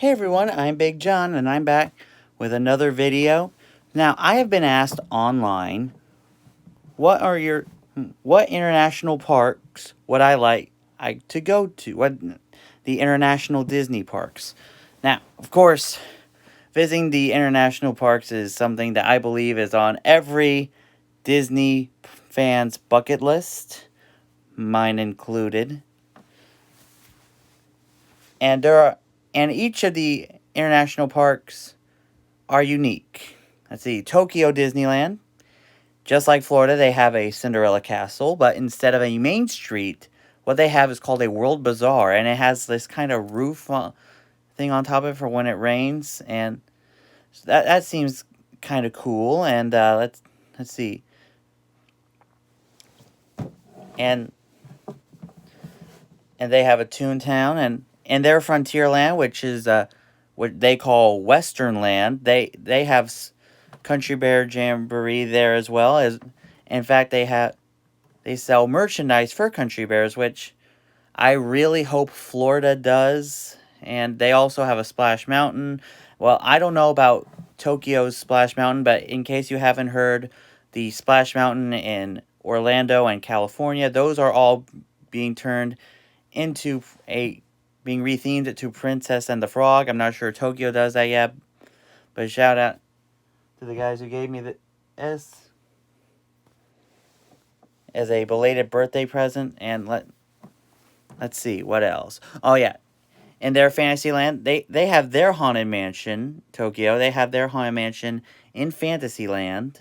Hey everyone, I'm Big John and I'm back with another video. Now, I have been asked online, what international parks would I to go to? What the international Disney parks. Now, of course, visiting the international parks is something that I believe is on every Disney fan's bucket list, mine included. And each of the international parks are unique. Let's see, Tokyo Disneyland. Just like Florida, they have a Cinderella Castle, but instead of a main street, what they have is called a World Bazaar, and it has this kind of roof thing on top of it for when it rains, and that seems kind of cool. And let's see, and they have a Toontown and their Frontierland, which is what they call Western Land. They have Country Bear Jamboree there as well as, in fact, they sell merchandise for Country Bears, which I really hope Florida does. And they also have a Splash Mountain. Well, I don't know about Tokyo's Splash Mountain, but in case you haven't heard, the Splash Mountain in Orlando and California, those are all being turned into being rethemed to Princess and the Frog. I'm not sure Tokyo does that yet, but shout out to the guys who gave me this as a belated birthday present. And let's see what else. Oh yeah, in their Fantasyland, they have their Haunted Mansion, Tokyo. They have their Haunted Mansion in Fantasyland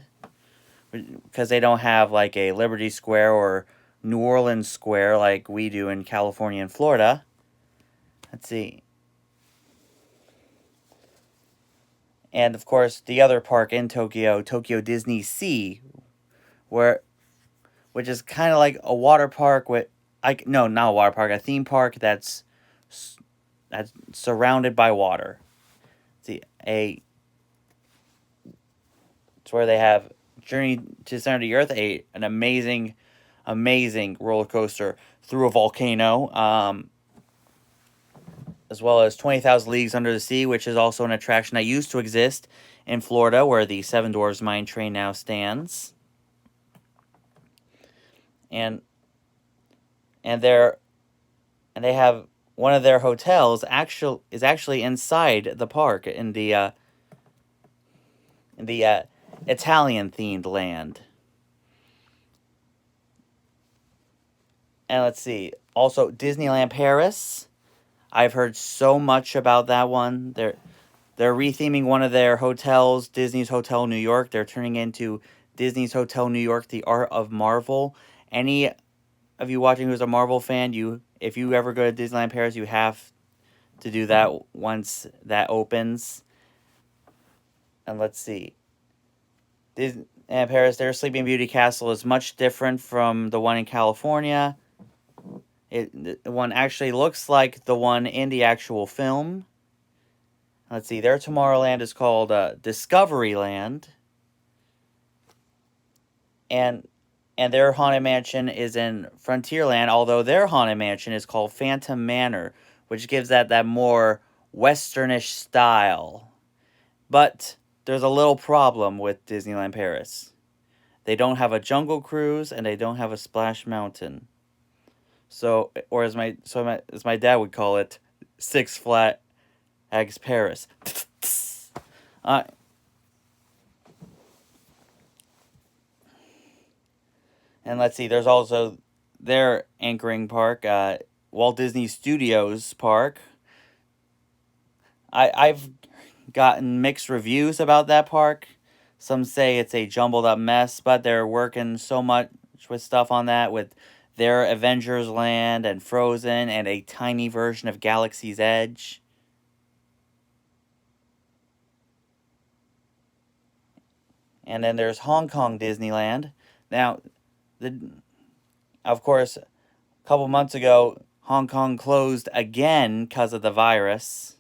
because they don't have like a Liberty Square or New Orleans Square like we do in California and Florida. Let's see. And of course, the other park in Tokyo, Tokyo Disney Sea, which is kind of like a water park with, no, not a water park, a theme park that's surrounded by water. See, it's where they have Journey to the Center of the Earth, an amazing roller coaster through a volcano. As well as 20,000 Leagues Under the Sea, which is also an attraction that used to exist in Florida, where the Seven Dwarfs Mine Train now stands. And they have one of their hotels is actually inside the park in the Italian themed land. And let's see, also Disneyland Paris. I've heard so much about that one. They're retheming one of their hotels, Disney's Hotel New York. They're turning into Disney's Hotel New York, The Art of Marvel. Any of you watching who's a Marvel fan, if you ever go to Disneyland Paris, you have to do that once that opens. And let's see. Disneyland Paris, their Sleeping Beauty Castle is much different from the one in California. The one actually looks like the one in the actual film. Let's see, their Tomorrowland is called Discoveryland. And their Haunted Mansion is in Frontierland, although their Haunted Mansion is called Phantom Manor, which gives that more westernish style. But there's a little problem with Disneyland Paris. They don't have a Jungle Cruise, and they don't have a Splash Mountain. So, or as my dad would call it, Six Flags Paris. And let's see, there's also their anchoring park, Walt Disney Studios Park. I've gotten mixed reviews about that park. Some say it's a jumbled up mess, but they're working so much with stuff on that with their Avengers Land and Frozen and a tiny version of Galaxy's Edge. And then there's Hong Kong Disneyland. Now, of course, a couple months ago, Hong Kong closed again because of the virus.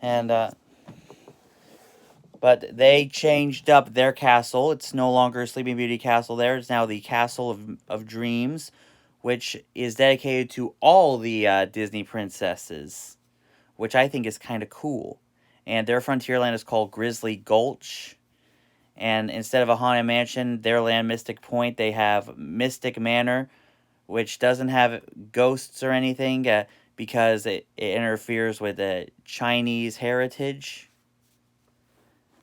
And but they changed up their castle. It's no longer Sleeping Beauty Castle there. It's now the Castle of Dreams, which is dedicated to all the Disney princesses, which I think is kind of cool. And their Frontierland is called Grizzly Gulch. And instead of a Haunted Mansion, their land, Mystic Point, they have Mystic Manor, which doesn't have ghosts or anything because it interferes with the Chinese heritage.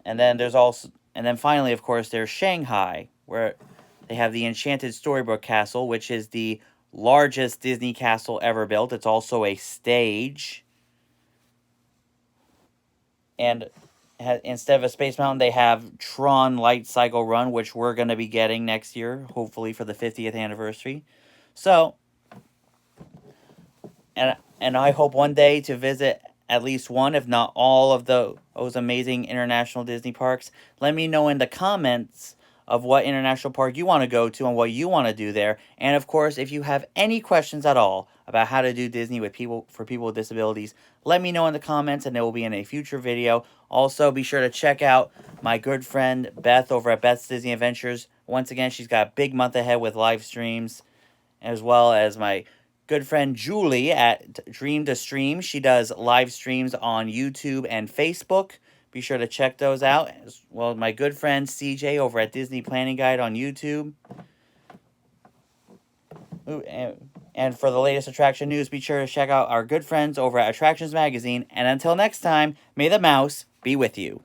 And then finally, of course, there's Shanghai, where they have the Enchanted Storybook Castle, which is the largest Disney castle ever built. It's also a stage. And instead of a Space Mountain, they have Tron Light Cycle Run, which we're going to be getting next year, hopefully for the 50th anniversary. So, and I hope one day to visit at least one, if not all, of those amazing international Disney parks. Let me know in the comments of what international park you want to go to and what you want to do there. And of course, if you have any questions at all about how to do Disney for people with disabilities, let me know in the comments and it will be in a future video. Also, be sure to check out my good friend Beth over at Beth's Disney Adventures. Once again, she's got a big month ahead with live streams, as well as my good friend Julie at Dream to Stream. She does live streams on YouTube and Facebook. Be sure to check those out. As well as my good friend CJ over at Disney Planning Guide on YouTube. Ooh, and for the latest attraction news, be sure to check out our good friends over at Attractions Magazine. And until next time, may the mouse be with you.